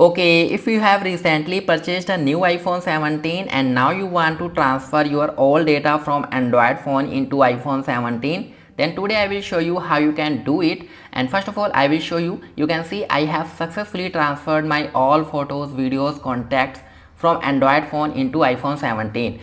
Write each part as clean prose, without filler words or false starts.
Okay, if you have recently purchased a new iPhone 17 and now you want to transfer your old data from Android phone into iPhone 17, then today I will show you how you can do it. And first of all, I will show you can see I have successfully transferred my all photos, videos, contacts from Android phone into iPhone 17.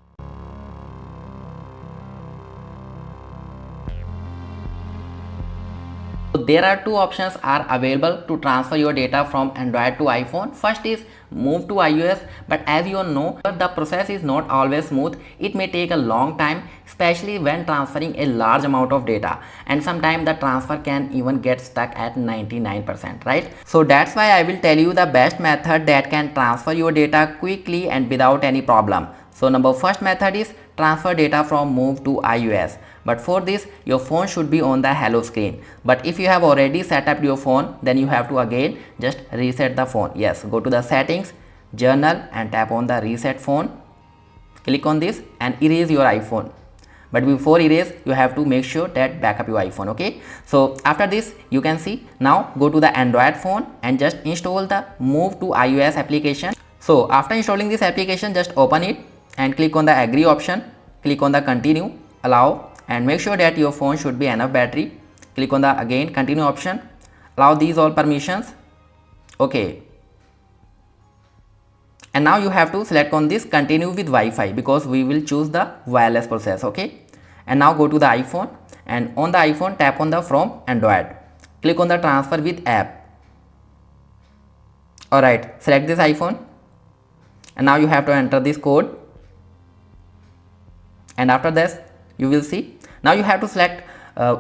So there are two options are available to transfer your data from Android to iPhone. First is move to iOS, but as you all know, the process is not always smooth. It may take a long time, especially when transferring a large amount of data, and sometimes the transfer can even get stuck at 99%, right? So that's why I will tell you the best method that can transfer your data quickly and without any problem. So number first method is transfer data from move to iOS. But for this, your phone should be on the hello screen. But if you have already set up your phone, then you have to again just reset the phone. Yes, go to the settings, journal, and tap on the reset phone. Click on this and erase your iPhone. But before erase, you have to make sure that backup your iPhone. Okay, so after this, you can see now go to the Android phone and just install the move to iOS application. So after installing this application, just open it and click on the agree option. Click on the continue, allow, and make sure that your phone should be enough battery. Click on the again continue option, allow these all permissions. Okay, and now you have to select on this continue with Wi-Fi because we will choose the wireless process. Okay, and now go to the iPhone and on the iPhone tap on the from Android, click on the transfer with app. Alright, select this iPhone and now you have to enter this code, and after this you will see now you have to select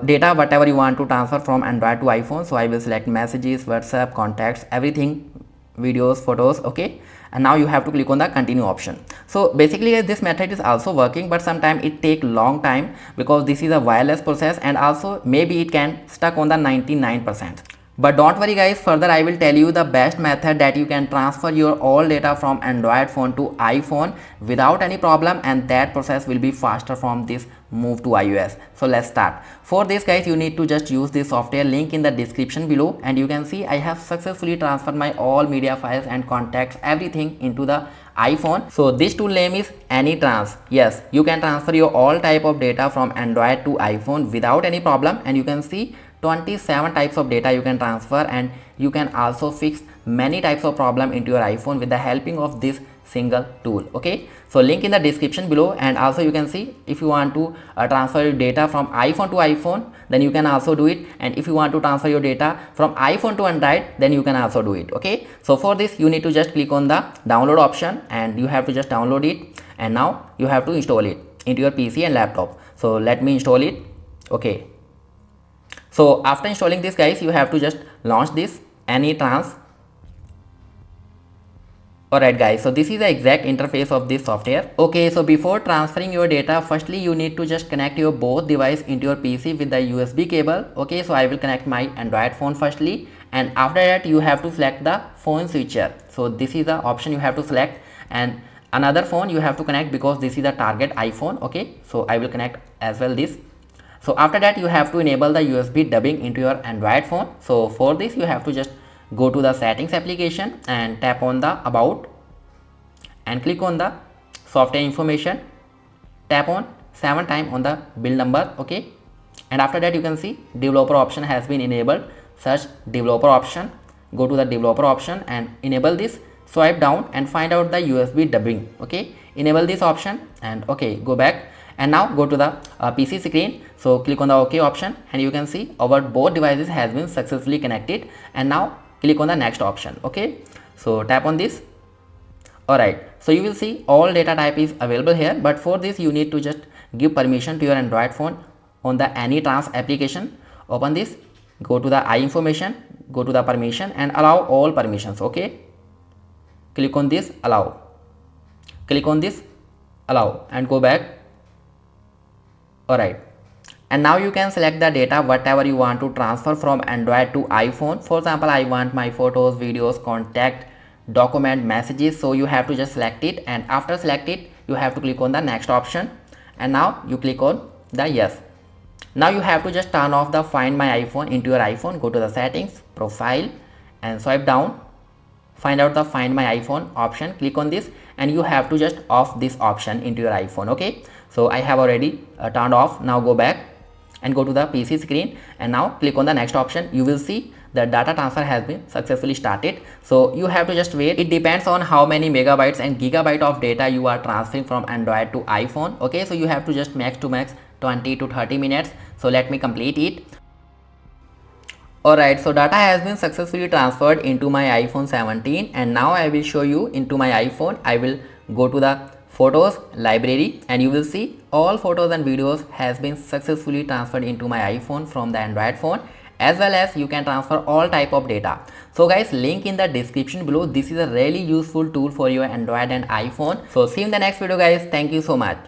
data whatever you want to transfer from Android to iPhone. So I will select messages, WhatsApp, contacts, everything, videos, photos. Okay, and now you have to click on the continue option. So basically this method is also working, but sometimes it take long time because this is a wireless process and also maybe it can stuck on the 99%. But don't worry guys, further I will tell you the best method that you can transfer your all data from Android phone to iPhone without any problem, and that process will be faster from this move to iOS. So let's start. For this guys, you need to just use this software link in the description below, and you can see I have successfully transferred my all media files and contacts, everything into the iPhone. So this tool name is AnyTrans. Yes, you can transfer your all type of data from Android to iPhone without any problem, and you can see 27 types of data you can transfer, and you can also fix many types of problem into your iPhone with the helping of this single tool. Okay, so link in the description below, and also you can see if you want to transfer your data from iPhone to iPhone, then you can also do it, and if you want to transfer your data from iPhone to Android, then you can also do it. Okay, so for this you need to just click on the download option and you have to just download it, and now you have to install it into your PC and laptop. So let me install it. Okay, so after installing this guys, you have to just launch this AnyTrans. Alright guys, so this is the exact interface of this software. Okay, so before transferring your data, firstly you need to just connect your both device into your PC with the USB cable. Okay, so I will connect my Android phone firstly, and after that you have to select the phone switcher. So this is the option you have to select, and another phone you have to connect because this is the target iPhone. Okay, so I will connect as well this. So after that you have to enable the USB dubbing into your Android phone. So for this you have to just go to the settings application and tap on the about and click on the software information, tap on 7 times on the build number. Okay, and after that you can see developer option has been enabled. Search developer option, go to the developer option and enable this. Swipe down and find out the USB dubbing. Okay, enable this option and okay, go back. And now go to the PC screen. So click on the OK option and you can see our both devices has been successfully connected, and now click on the next option. Okay, so tap on this. Alright, so you will see all data type is available here, but for this you need to just give permission to your Android phone on the AnyTrans application. Open this, go to the iInformation, go to the permission and allow all permissions. Okay, click on this, allow, click on this, allow, and go back. Alright, and now you can select the data whatever you want to transfer from Android to iPhone. For example, I want my photos, videos, contact, document, messages. So you have to just select it, and after select it you have to click on the next option, and now you click on the yes. Now you have to just turn off the Find My iPhone into your iPhone. Go to the settings, profile, and swipe down find out the find my iPhone option, click on this, and you have to just off this option into your iPhone. Okay, so I have already turned off. Now go back and go to the PC screen, and now click on the next option. You will see the data transfer has been successfully started. So you have to just wait. It depends on how many megabytes and gigabyte of data you are transferring from Android to iPhone. Okay, so you have to just max to max 20 to 30 minutes. So let me complete it. Alright, so data has been successfully transferred into my iPhone 17, and now I will show you into my iPhone. I will go to the photos library, and you will see all photos and videos has been successfully transferred into my iPhone from the Android phone, as well as you can transfer all type of data. So guys, link in the description below. This is a really useful tool for your Android and iPhone. So see you in the next video guys. Thank you so much.